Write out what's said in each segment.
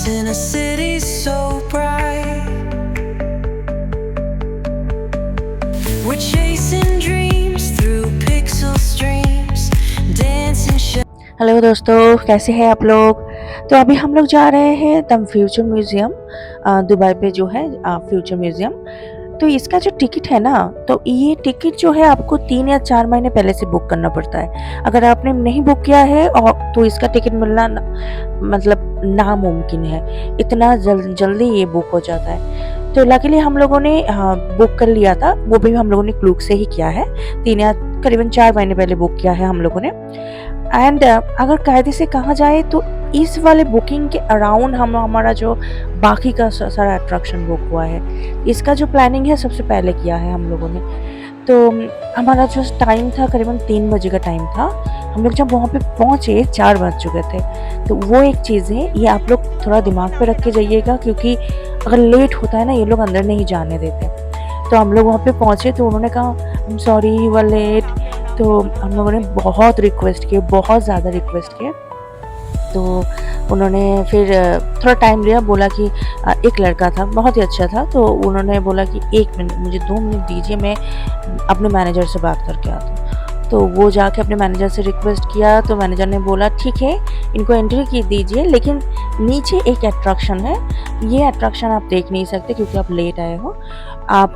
in a city so bright. We're chasing dreams through pixel streams, dancing. Hello दोस्तों, कैसे हैं आप लोग। तो अभी हम लोग जा रहे हैं द फ्यूचर म्यूज़ियम, दुबई पे जो है फ्यूचर म्यूज़ियम। तो इसका जो टिकट है ना, तो ये टिकट जो है आपको 3 या 4 महीने पहले से बुक करना पड़ता है। अगर आपने नहीं बुक किया है और तो इसका टिकट मिलना मतलब नामुमकिन है। इतना जल्दी ये बुक हो जाता है। तो लकीली हम लोगों ने बुक कर लिया था, वो भी हम लोगों ने क्लूक से ही किया है। 3 या करीबन 4 महीने पहले बुक किया है हम लोगों ने। एंड अगर कायदे से कहा जाए तो इस वाले बुकिंग के अराउंड हमारा जो बाकी का सारा अट्रैक्शन बुक हुआ है। इसका जो प्लानिंग है सबसे पहले किया है हम लोगों ने। तो हमारा जो टाइम था करीबन 3 बजे का टाइम था। हम लोग जब वहाँ पे पहुँचे 4 बज चुके थे। तो वो एक चीज़ है, ये आप लोग थोड़ा दिमाग पे रख के जाइएगा, क्योंकि अगर लेट होता है ना, ये लोग अंदर नहीं जाने देते। तो हम लोग वहाँ पे पहुँचे तो उन्होंने कहा I am sorry you were late. तो हम लोगों ने बहुत रिक्वेस्ट किए, बहुत ज़्यादा रिक्वेस्ट किए। तो उन्होंने फिर थोड़ा टाइम लिया, बोला कि एक लड़का था बहुत ही अच्छा था, तो उन्होंने बोला कि 1 मिनट मुझे 2 मिनट दीजिए, मैं अपने मैनेजर से बात करके आता हूँ। तो वो जाके अपने मैनेजर से रिक्वेस्ट किया, तो मैनेजर ने बोला ठीक है, इनको एंट्री की दीजिए, लेकिन नीचे एक अट्रैक्शन है, ये अट्रैक्शन आप देख नहीं सकते क्योंकि आप लेट आए हो। आप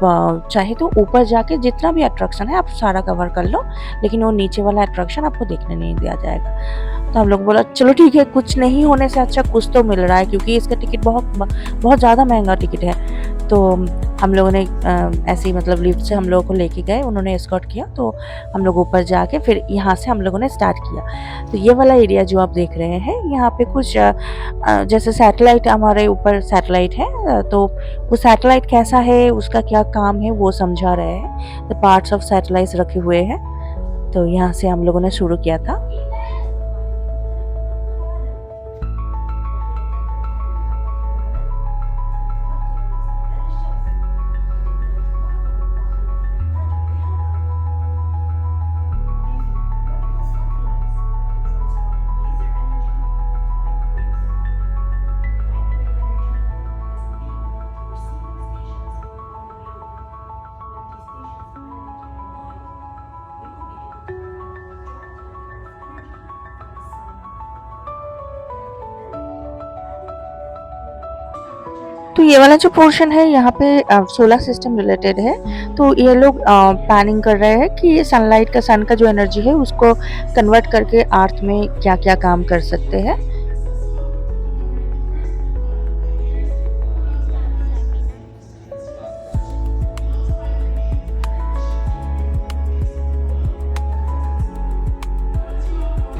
चाहे तो ऊपर जाके जितना भी अट्रैक्शन है आप सारा कवर कर लो, लेकिन वो नीचे वाला अट्रैक्शन आपको देखने नहीं दिया जाएगा। तो हम लोग बोला चलो ठीक है, कुछ नहीं होने से अच्छा कुछ तो मिल रहा है, क्योंकि इसका टिकट बहुत ज़्यादा महंगा टिकट है। तो हम लोगों ने ऐसे ही मतलब लिफ्ट से हम लोगों को लेके गए, उन्होंने एस्कॉर्ट किया। तो हम लोग ऊपर जाके फिर यहाँ से हम लोगों ने स्टार्ट किया। तो ये वाला एरिया जो आप देख रहे हैं, यहाँ पे कुछ जैसे सैटेलाइट, हमारे ऊपर सैटेलाइट है, तो वो सैटेलाइट कैसा है, उसका क्या काम है, वो समझा रहे हैं। द पार्ट्स ऑफ सैटेलाइट्स रखे हुए हैं। तो यहाँ से हम लोगों ने शुरू किया था। तो ये वाला जो पोर्शन है यहाँ पे सोलर सिस्टम रिलेटेड है। तो ये लोग प्लानिंग कर रहे हैं कि सनलाइट का, सन का जो एनर्जी है उसको कन्वर्ट करके अर्थ में क्या क्या काम कर सकते हैं।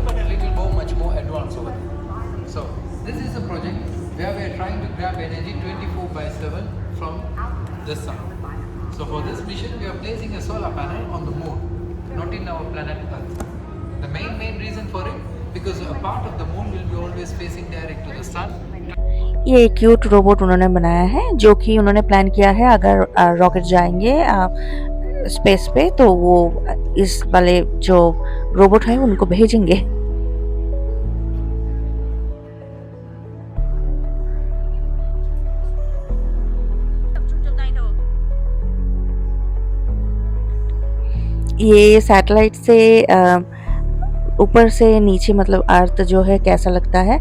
but a little more, much more advanced over there. So this is a project where we are trying to grab energy 24/7 from the sun. So for this mission, we are placing a solar panel on the moon, not in our planet Earth. The main reason for it, because a part of the moon will be always facing direct to the sun. ये cute robot उन्होंने बनाया है, जो कि उन्होंने plan किया है अगर रॉकेट जाएंगे स्पेस पे तो वो इस वाले जो रोबोट है उनको भेजेंगे। ये सैटेलाइट से ऊपर से नीचे मतलब अर्थ जो है कैसा लगता है।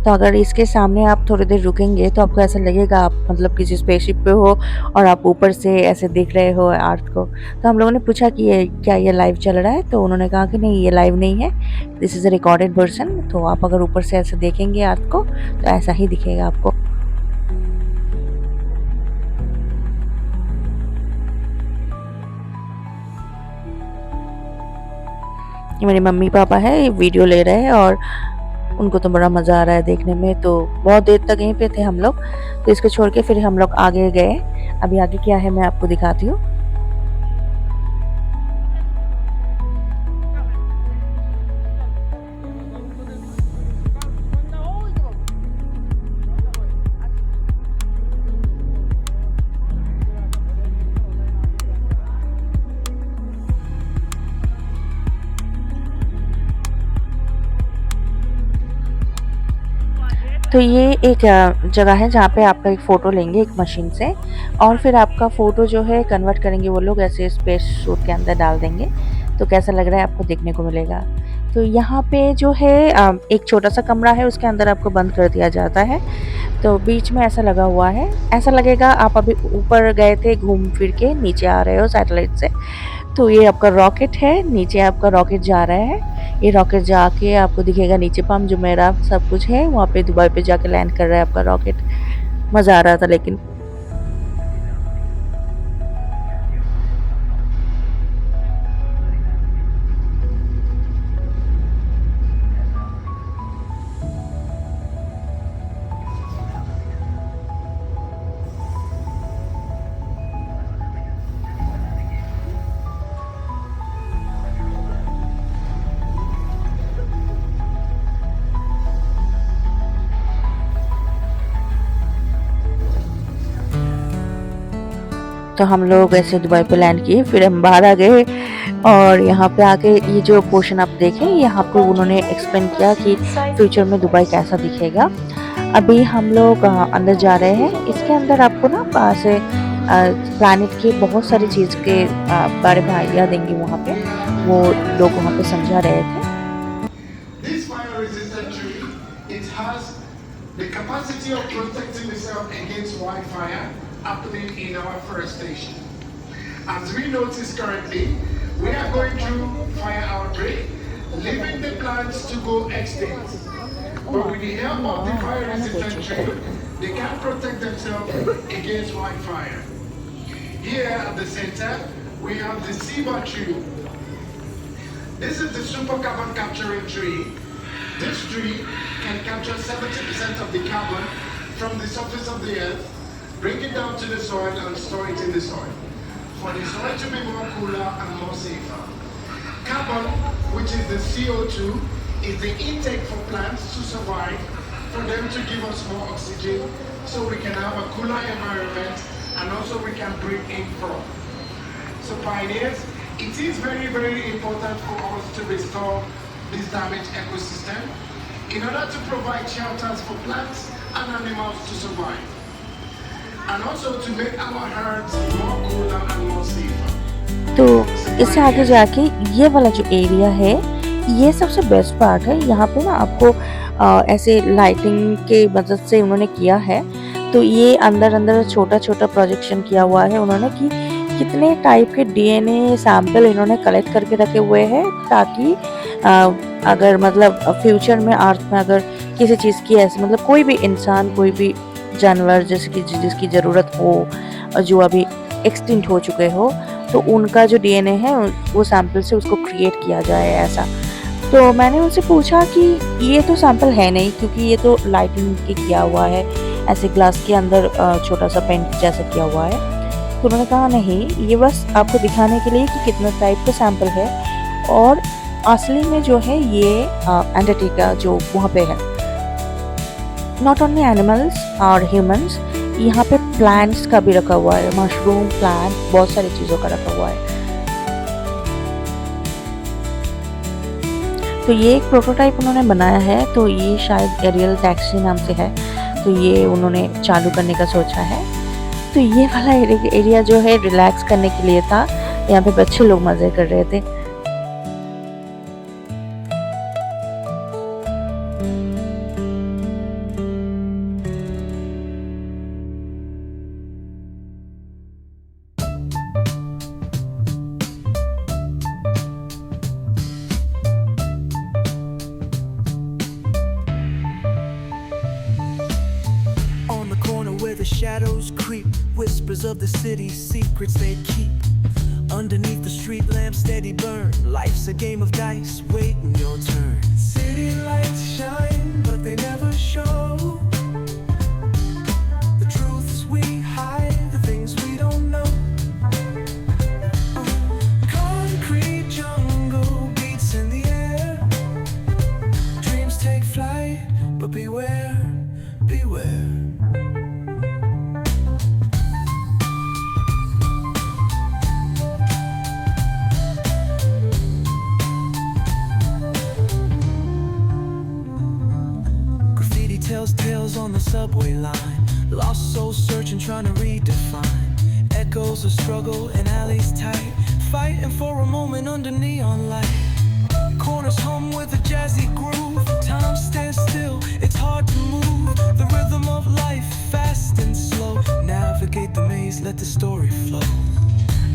तो अगर इसके सामने आप थोड़ी देर रुकेंगे तो आपको ऐसा लगेगा आप मतलब किसी स्पेसशिप पे हो और आप ऊपर से ऐसे देख रहे हो अर्थ को। तो हम लोगों ने पूछा कि ये क्या ये लाइव चल रहा है, तो उन्होंने कहा कि नहीं, ये लाइव नहीं है, this is a recorded version. तो आप अगर ऊपर से ऐसे देखेंगे अर्थ को तो ऐसा ही दिखेगा आपको। ये मेरे मम्मी पापा है, ये वीडियो ले रहे हैं और उनको तो बड़ा मज़ा आ रहा है देखने में। तो बहुत देर तक यहीं पे थे हम लोग। तो इसको छोड़ के फिर हम लोग आगे गए। अभी आगे क्या है मैं आपको दिखाती हूँ। तो ये एक जगह है जहाँ पे आपका एक फ़ोटो लेंगे एक मशीन से और फिर आपका फ़ोटो जो है कन्वर्ट करेंगे वो लोग ऐसे स्पेस सूट के अंदर डाल देंगे। तो कैसा लग रहा है आपको देखने को मिलेगा। तो यहाँ पे जो है एक छोटा-सा कमरा है उसके अंदर आपको बंद कर दिया जाता है। तो बीच में ऐसा लगा हुआ है। ऐसा लगेगा आप अभी ऊपर गए थे घूम फिर के नीचे आ रहे हो सैटेलाइट से। तो ये आपका रॉकेट है, नीचे आपका रॉकेट जा रहा है। ये रॉकेट जाके आपको दिखेगा नीचे पम्प जुमेराह सब कुछ है, वहाँ पे दुबई पे जाके लैंड कर रहा है आपका रॉकेट। मज़ा आ रहा था लेकिन। तो हम लोग ऐसे दुबई पे लैंड किए, फिर हम बाहर आ गए और यहाँ पे आके ये जो पोर्शन आप देखें यहाँ पे उन्होंने एक्सप्लेन किया कि फ्यूचर में दुबई कैसा दिखेगा। अभी हम लोग अंदर जा रहे हैं। इसके अंदर आपको ना से प्लैनेट के बहुत सारी चीज़ के बारे में आइडिया देंगे वहाँ पे। वो लोग वहाँ पे समझा रहे थे। This fire-resistant tree, it has the capacity of protecting itself against wildfire happening in our forestation. As we notice currently, we are going through fire outbreak, leaving the plants to go extinct. But with the help of the fire-resistant tree, they can protect themselves against wildfire. Here at the center, we have the ceiba tree. This is the super carbon capturing tree. This tree can capture 70% of the carbon from the surface of the earth, bring it down to the soil and store it in the soil, for the soil to be more cooler and more safer. Carbon, which is the CO2, is the intake for plants to survive, for them to give us more oxygen, so we can have a cooler environment and also we can bring in crop. So pioneers, it is very, very important for us to restore this damaged ecosystem in order to provide shelters for plants and animals to survive. And also to make our herds more cooler and more safer. तो इससे आगे जाके ये वाला जो area है ये सबसे बेस्ट पार्ट है। यहाँ पे ना आपको ऐसे लाइटिंग के मदद से उन्होंने किया है। तो ये अंदर अंदर छोटा छोटा प्रोजेक्शन किया हुआ है उन्होंने कि कितने टाइप के डीएनए सैंपल इन्होंने कलेक्ट करके रखे हुए हैं ताकि अगर मतलब फ्यूचर में अर्थ में अगर किसी चीज़ की ऐसे मतलब कोई भी इंसान कोई भी जानवर जिसकी ज़रूरत हो जो अभी एक्सटिंक्ट हो चुके हो तो उनका जो डीएनए है वो सैंपल से उसको क्रिएट किया जाए ऐसा। तो मैंने उनसे पूछा कि ये तो सैंपल है नहीं क्योंकि ये तो लाइटिंग के किया हुआ है ऐसे ग्लास के अंदर छोटा सा पेंट जैसा किया हुआ है। तो उन्होंने कहा नहीं ये बस आपको दिखाने के लिए कि कितना टाइप का सैंपल है और असली में जो है ये एंटार्क्टिका जो वहाँ पे है। नॉट ओनली एनिमल्स और ह्यूमंस, यहाँ पे प्लांट्स का भी रखा हुआ है, मशरूम प्लांट बहुत सारी चीज़ों का रखा हुआ है। तो ये एक प्रोटोटाइप उन्होंने बनाया है तो ये शायद एरियल टैक्सी नाम से है तो ये उन्होंने चालू करने का सोचा है। तो ये वाला एरिया जो है रिलैक्स करने के लिए था, यहाँ पे बच्चे लोग मज़े कर रहे थे। The shadows creep, whispers of the city's secrets they keep. Underneath the street lamp steady burn, life's a game of dice, waiting your turn. City lights shine, but they never show the truths we hide, the things we don't know. Concrete jungle beats in the air, dreams take flight, but beware, beware. Tells of struggle and alleys tight, fighting for a moment under neon light. Corners hum with a jazzy groove. Time stands still, it's hard to move. The rhythm of life, fast and slow. Navigate the maze, let the story flow.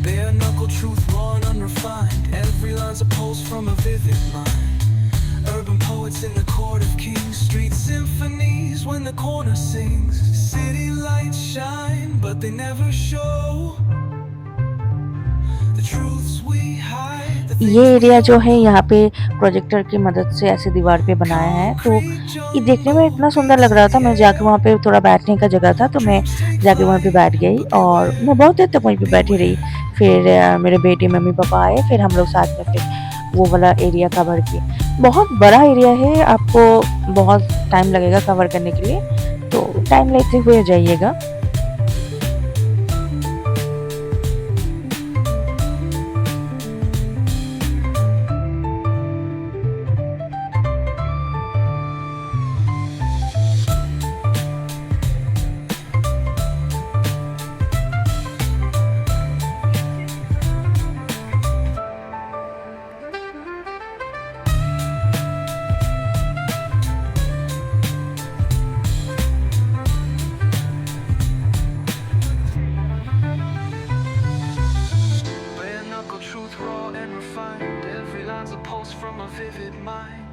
Bare knuckle truth, raw and unrefined. Every line's a pulse from a vivid mind. Urban poets in the court of kings. Street symphonies when the corner sings. City lights shine, but they never show the truths we hide. ये area जो है यहाँ पे projector की मदद से ऐसे दीवार पे बनाया है, तो ये देखने में इतना सुंदर लग रहा था। मैं जाके वहाँ पे थोड़ा बैठने का जगह था, तो मैं जाके वहाँ पे बैठ गई और मैं बहुत देर तक वहीं पे बैठी रही। फिर मेरे बेटे मम्मी पापा आए, फिर हम लोग साथ में फिर वो वाला एरिया कवर किए। बहुत बड़ा एरिया है, आपको बहुत टाइम लगेगा कवर करने के लिए, तो टाइम लेते हुए जाइएगा। Bare knuckle truth, raw and refined. Every line's a pulse from a vivid mind.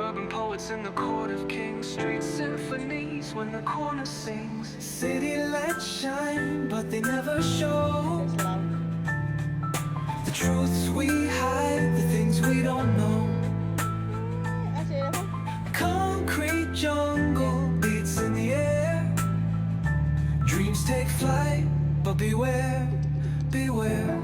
Urban poets in the court of kings. Street symphonies when the corner sings. City lights shine, but they never show the truths we hide, the things we don't know. Concrete jungle beats in the air. Dreams take flight, but beware, beware.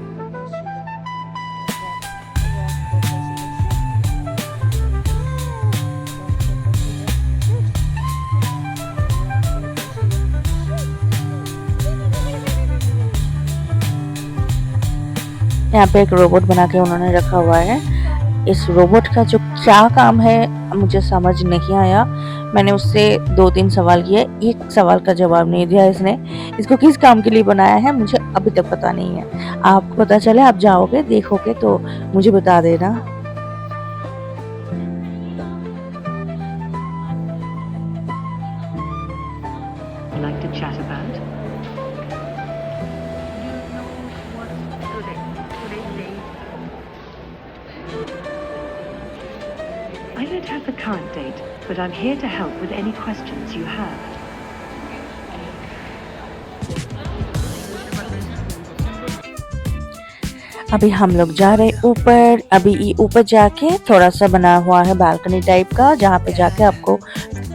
यहाँ पे एक robot बना के उन्होंने रखा हुआ है। इस रोबोट का जो क्या काम है मुझे समझ नहीं आया। मैंने उससे 2-3 सवाल किए, एक सवाल का जवाब नहीं दिया इसने। इसको किस काम के लिए बनाया है मुझे अभी तक पता नहीं है। आपको पता चले, आप जाओगे देखोगे तो मुझे बता देना। Like to chat about? I don't have the current date, but I'm here to help with any questions you have. अभी हम लोग जा रहे ऊपर। अभी ऊपर जाके थोड़ा सा बना हुआ है बालकनी टाइप का, जहाँ पे जाके आपको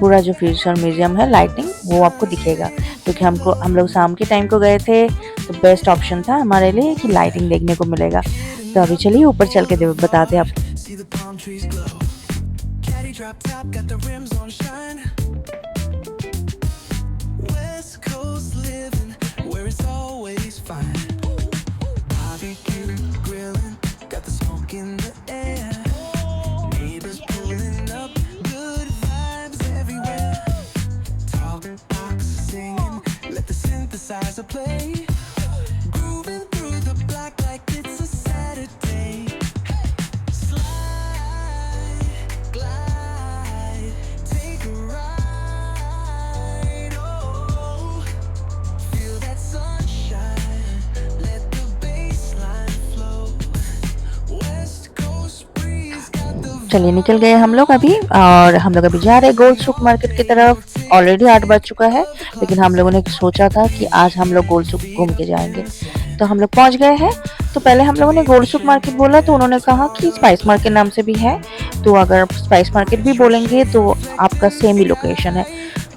पूरा जो फ्यूचर म्यूजियम है लाइटिंग वो आपको दिखेगा। क्योंकि हम लोग शाम के टाइम को गए थे, तो बेस्ट ऑप्शन था हमारे लिए कि लाइटिंग देखने को मिलेगा। तो अभी चलिए ऊपर चल के बताते हैं आपको। See the palm trees glow. Caddy drop top, got the rims on shine. West Coast living, where it's always fine. Barbecue grilling, got the smoke in the air. Neighbors pulling up, good vibes everywhere. Talk box singing, let the synthesizer play. Grooving through the block like it's a Saturday. चलिए निकल गए हम लोग अभी, और हम लोग अभी जा रहे हैं गोल्ड सुक मार्केट की तरफ। ऑलरेडी 8 बज चुका है, लेकिन हम लोगों ने सोचा था कि आज हम लोग गोल्ड सुक घूम के जाएंगे, तो हम लोग पहुंच गए हैं। तो पहले हम लोगों ने गोल्ड सुक मार्केट बोला, तो उन्होंने कहा कि स्पाइस मार्केट नाम से भी है, तो अगर स्पाइस मार्केट भी बोलेंगे तो आपका सेम ही लोकेशन है।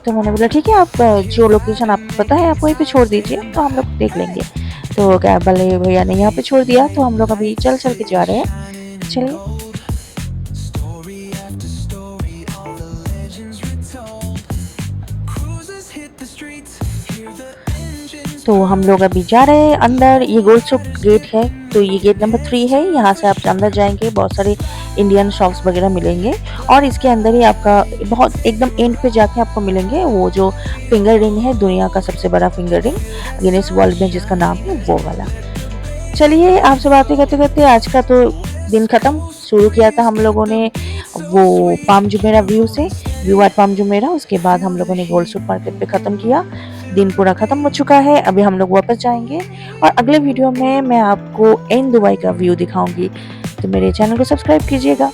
तो मैंने बोला ठीक है, आप जो लोकेशन आपको पता है आप वहीं पे छोड़ दीजिए, तो हम लोग देख लेंगे। तो कैब वाले भैया ने यहाँ पे छोड़ दिया, तो हम लोग अभी चल के जा रहे हैं। चलिए। Story after story, all the legends retold. Cruisers hit the streets, hear the engines तो हम लोग अभी जा रहे हैं अंदर। ये गोलसुक गेट है, तो ये गेट नंबर 3 है। यहाँ से आप अंदर जाएंगे, बहुत सारे इंडियन शॉप्स वगैरह मिलेंगे और इसके अंदर ही आपका बहुत एकदम एंड पे जाके आपको मिलेंगे वो जो फिंगर रिंग है, दुनिया का सबसे बड़ा फिंगर रिंग गिनीज वर्ल्ड में जिसका नाम है वो वाला। चलिए आपसे बातें करते करते आज का तो दिन खत्म। शुरू किया था हम लोगों ने वो Palm Jumeirah view at Palm Jumeirah, उसके बाद हम लोगों ने गोलसुक मार्केट पे ख़त्म किया। दिन पूरा ख़त्म हो चुका है, अभी हम लोग वापस जाएंगे और अगले वीडियो में मैं आपको इन दुबई का व्यू दिखाऊंगी। तो मेरे चैनल को सब्सक्राइब कीजिएगा।